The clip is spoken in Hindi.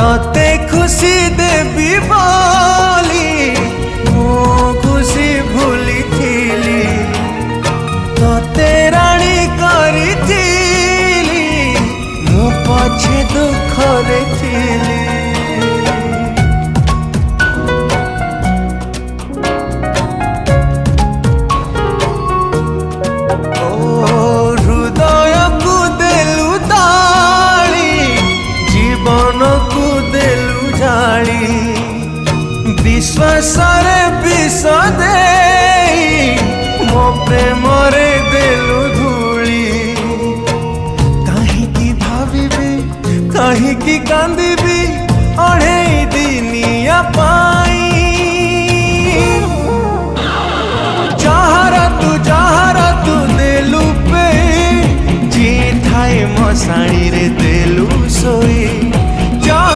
तते खुशी देवी बोली मो खुशी भूली थीली तते राणी करी थीली मो पछे दुख रे थीली। विश्वास विष दे मो प्रेम रे देलु धूली कहीं भावी कहीं कांदी अढ़े दिनिया पाई जहारा तू देलु पे जी थाए मशाणी रे देलु सोई।